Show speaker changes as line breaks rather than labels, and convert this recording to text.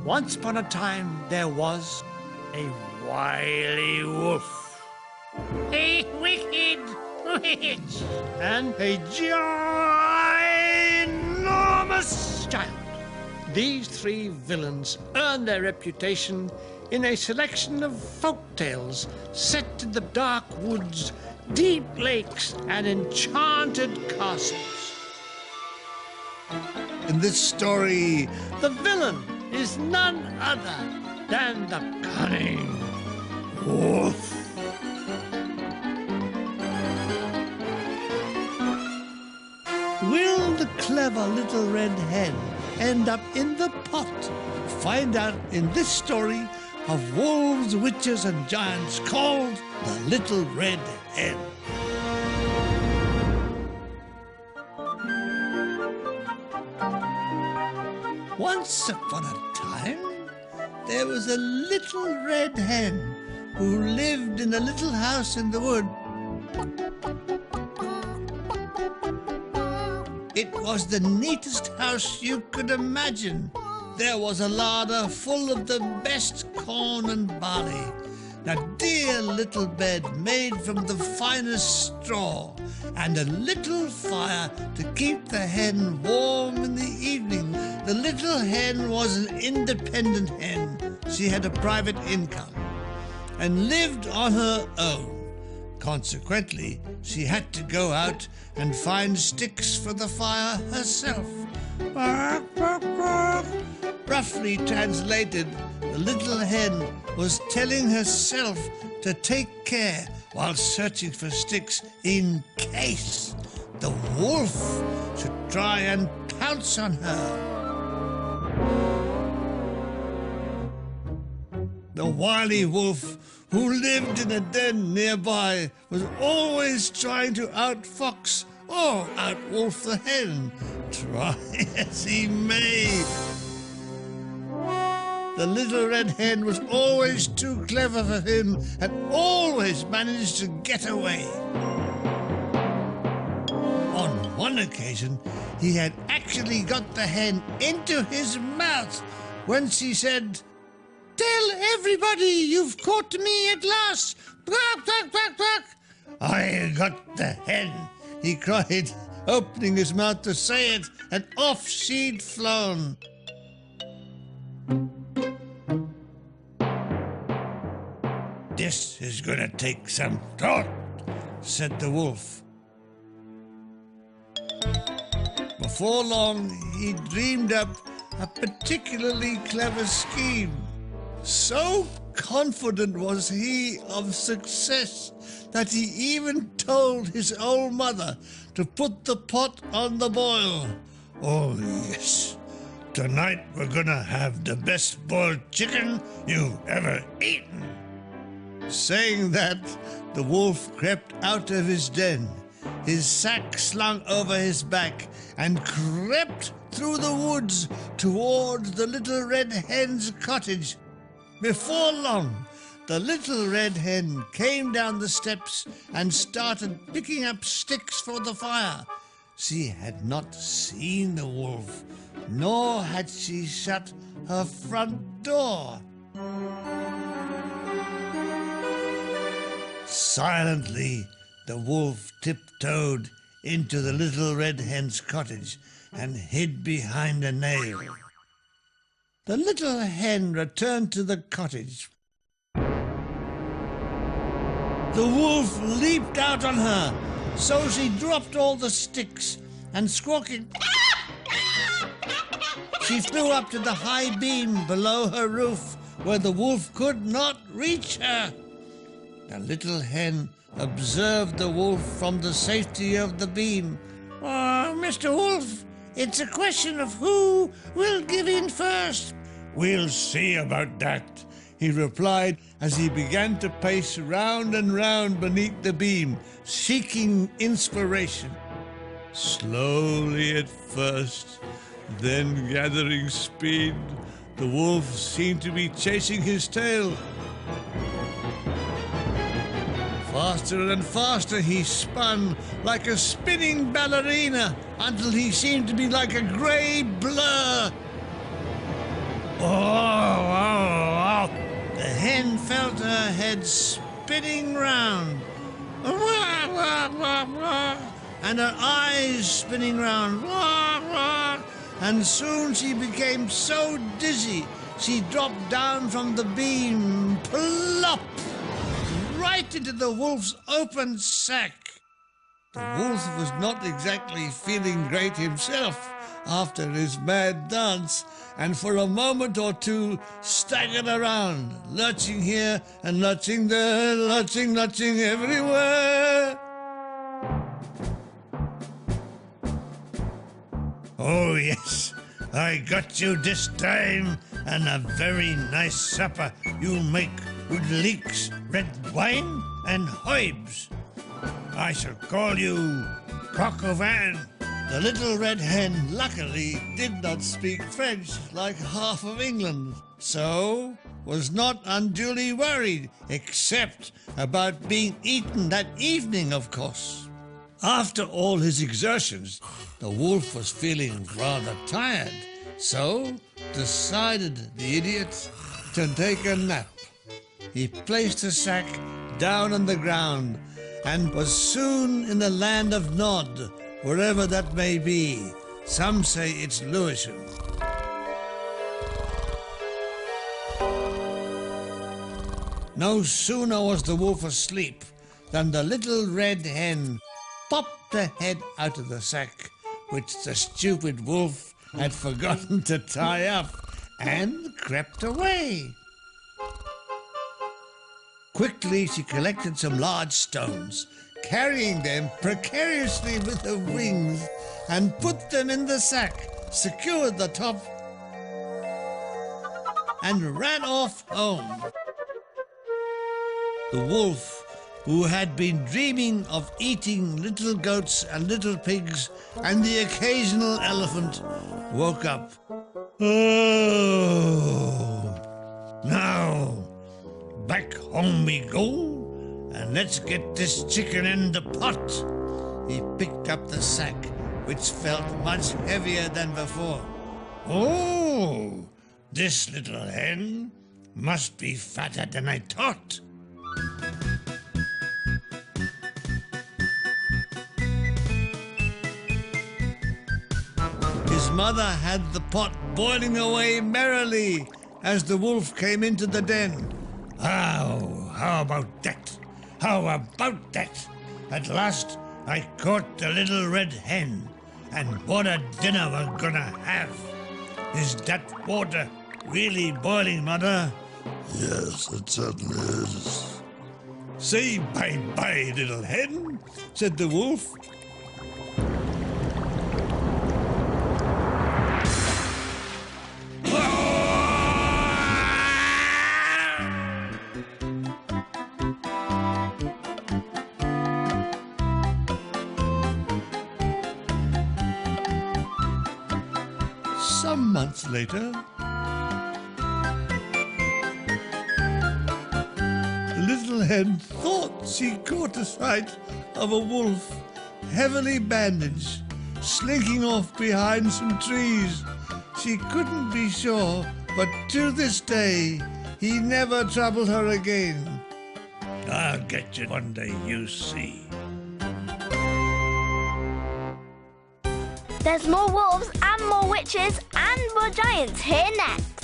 Once upon a time there was a wily wolf.
A wicked witch.
And a ginormous child. These three villains earned their reputation in a selection of folk tales set in the dark woods, deep lakes, and enchanted castles.
In this story,
The villain is none other than the cunning wolf. Will the clever little red hen end up in the pot? Find out in this story of wolves, witches, and giants called the Little Red Hen. Once upon a time, there was a little red hen who lived in a little house in the wood. It was the neatest house you could imagine. There was a larder full of the best corn and barley, a dear little bed made from the finest straw, and a little fire to keep the hen warm in the evening. The little hen was an independent hen. She had a private income and lived on her own. Consequently, she had to go out and find sticks for the fire herself. Bark, bark, bark. Roughly translated, the little hen was telling herself to take care while searching for sticks in case the wolf should try and pounce on her. The wily wolf, who lived in a den nearby, was always trying to outfox or outwolf the hen, try as he may. The little red hen was always too clever for him and always managed to get away. On one occasion, he had actually got the hen into his mouth when she said, "Tell everybody you've caught me at last! Quack, quack, quack, quack!" "I got the hen," he cried, opening his mouth to say it, and off she'd flown. "This is going to take some thought," said the wolf. Before long, he dreamed up a particularly clever scheme. So confident was he of success that he even told his old mother to put the pot on the boil. "Oh, yes, tonight we're gonna have the best boiled chicken you've ever eaten." Saying that, the wolf crept out of his den, his sack slung over his back, and crept through the woods towards the little red hen's cottage. Before long, the little red hen came down the steps and started picking up sticks for the fire. She had not seen the wolf, nor had she shut her front door. Silently, the wolf tiptoed into the little red hen's cottage and hid behind a nail. The little hen returned to the cottage. The wolf leaped out on her, so she dropped all the sticks and, squawking, she flew up to the high beam below her roof where the wolf could not reach her. The little hen observed the wolf from the safety of the beam. "Oh, Mr. Wolf, it's a question of who will give in first." "We'll see about that," he replied as he began to pace round and round beneath the beam, seeking inspiration. Slowly at first, then gathering speed, the wolf seemed to be chasing his tail. Faster and faster he spun, like a spinning ballerina, until he seemed to be like a grey blur. Oh. The hen felt her head spinning round. And her eyes spinning round. And soon she became so dizzy, she dropped down from the beam, plop, right into the wolf's open sack. The wolf was not exactly feeling great himself after his mad dance, and for a moment or two staggered around, lurching here and lurching there, lurching everywhere. Oh, yes, I got you this time, and a very nice supper you'll make with leeks, red wine, and hoibs. I shall call you Coq au Vin. The little red hen luckily did not speak French like half of England, so was not unduly worried, except about being eaten that evening, of course. After all his exertions, the wolf was feeling rather tired, so decided the idiot to take a nap. He placed the sack down on the ground and was soon in the land of Nod, wherever that may be. Some say it's Lewisham. No sooner was the wolf asleep than the little red hen popped her head out of the sack, which the stupid wolf had forgotten to tie up, and crept away. Quickly she collected some large stones, carrying them precariously with her wings, and put them in the sack, secured the top, and ran off home. The wolf, who had been dreaming of eating little goats and little pigs and the occasional elephant, woke up. Oh, now back home we go, and let's get this chicken in the pot. He picked up the sack, which felt much heavier than before. Oh, this little hen must be fatter than I thought. His mother had the pot boiling away merrily as the wolf came into the den. How about that? How about that? At last I caught the little red hen, and what a dinner we're gonna have. Is that water really boiling, Mother?
Yes, it certainly is.
Say bye-bye, little hen, said the wolf. Some months later, the little hen thought she caught a sight of a wolf, heavily bandaged, slinking off behind some trees. She couldn't be sure, but to this day, he never troubled her again. I'll get you one day, you see.
There's more wolves and more witches and more giants here next.